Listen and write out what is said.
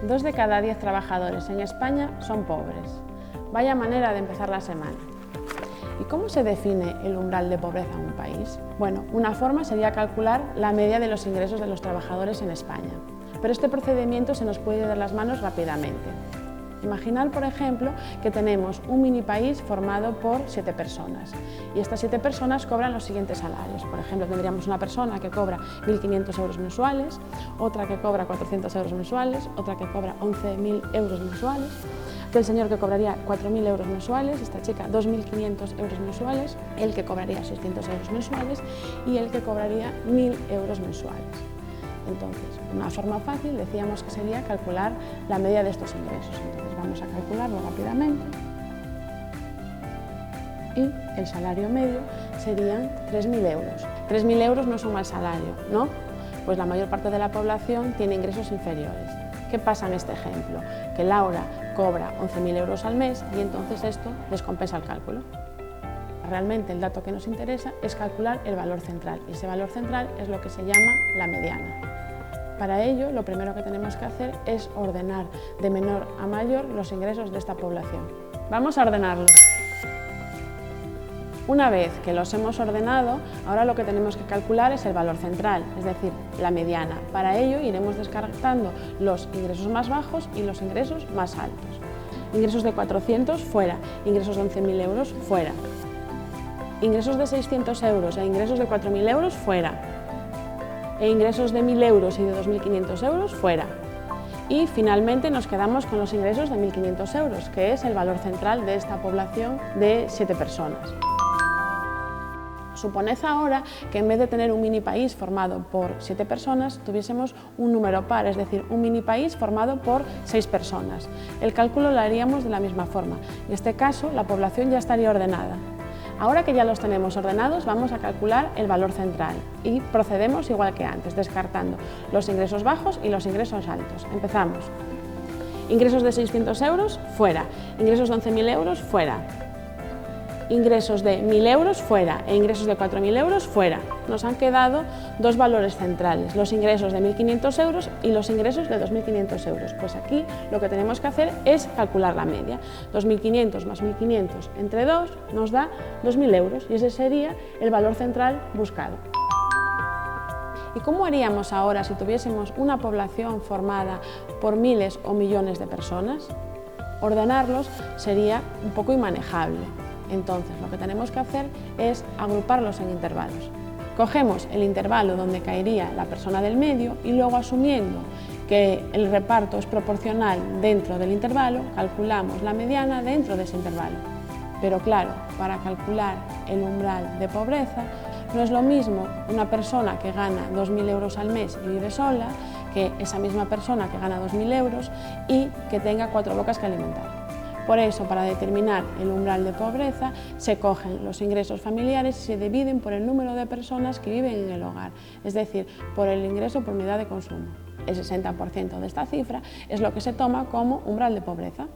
2 de cada 10 trabajadores en España son pobres. Vaya manera de empezar la semana. ¿Y cómo se define el umbral de pobreza en un país? Bueno, una forma sería calcular la media de los ingresos de los trabajadores en España. Pero este procedimiento se nos puede ir de las manos rápidamente. Imaginad, por ejemplo, que tenemos un mini país formado por 7 personas y estas 7 personas cobran los siguientes salarios. Por ejemplo, tendríamos una persona que cobra 1.500 euros mensuales, otra que cobra 400 euros mensuales, otra que cobra 11.000 euros mensuales, aquel señor que cobraría 4.000 euros mensuales, esta chica 2.500 euros mensuales, el que cobraría 600 euros mensuales y el que cobraría 1.000 euros mensuales. Entonces, una forma fácil decíamos que sería calcular la media de estos ingresos. Entonces vamos a calcularlo rápidamente y el salario medio serían 3.000 euros. 3.000 euros no es un mal salario, ¿no? Pues la mayor parte de la población tiene ingresos inferiores. ¿Qué pasa en este ejemplo? Que Laura cobra 11.000 euros al mes y entonces esto descompensa el cálculo. Realmente el dato que nos interesa es calcular el valor central y ese valor central es lo que se llama la mediana. Para ello, lo primero que tenemos que hacer es ordenar de menor a mayor los ingresos de esta población. Vamos a ordenarlos. Una vez que los hemos ordenado, ahora lo que tenemos que calcular es el valor central, es decir, la mediana. Para ello iremos descartando los ingresos más bajos y los ingresos más altos. Ingresos de 400 fuera, ingresos de 11.000 euros fuera. Ingresos de 600 euros e ingresos de 4.000 euros fuera. E ingresos de 1.000 euros y de 2.500 euros fuera. Y finalmente nos quedamos con los ingresos de 1.500 euros, que es el valor central de esta población de 7 personas. Suponed ahora que en vez de tener un mini país formado por 7 personas, tuviésemos un número par, es decir, un mini país formado por 6 personas. El cálculo lo haríamos de la misma forma. En este caso, la población ya estaría ordenada. Ahora que ya los tenemos ordenados, vamos a calcular el valor central y procedemos igual que antes, descartando los ingresos bajos y los ingresos altos. Empezamos. Ingresos de 600 euros, fuera. Ingresos de 11.000 euros, fuera. Ingresos de 1.000 euros, fuera. E ingresos de 4.000 euros, fuera. Nos han quedado dos valores centrales, los ingresos de 1.500 euros y los ingresos de 2.500 euros. Pues aquí lo que tenemos que hacer es calcular la media. 2.500 más 1.500 entre 2 nos da 2.000 euros y ese sería el valor central buscado. ¿Y cómo haríamos ahora si tuviésemos una población formada por miles o millones de personas? Ordenarlos sería un poco inmanejable. Entonces, lo que tenemos que hacer es agruparlos en intervalos. Cogemos el intervalo donde caería la persona del medio y luego, asumiendo que el reparto es proporcional dentro del intervalo, calculamos la mediana dentro de ese intervalo. Pero claro, para calcular el umbral de pobreza, no es lo mismo una persona que gana 2.000 euros al mes y vive sola que esa misma persona que gana 2.000 euros y que tenga 4 bocas que alimentar. Por eso, para determinar el umbral de pobreza, se cogen los ingresos familiares y se dividen por el número de personas que viven en el hogar, es decir, por el ingreso por unidad de consumo. El 60% de esta cifra es lo que se toma como umbral de pobreza.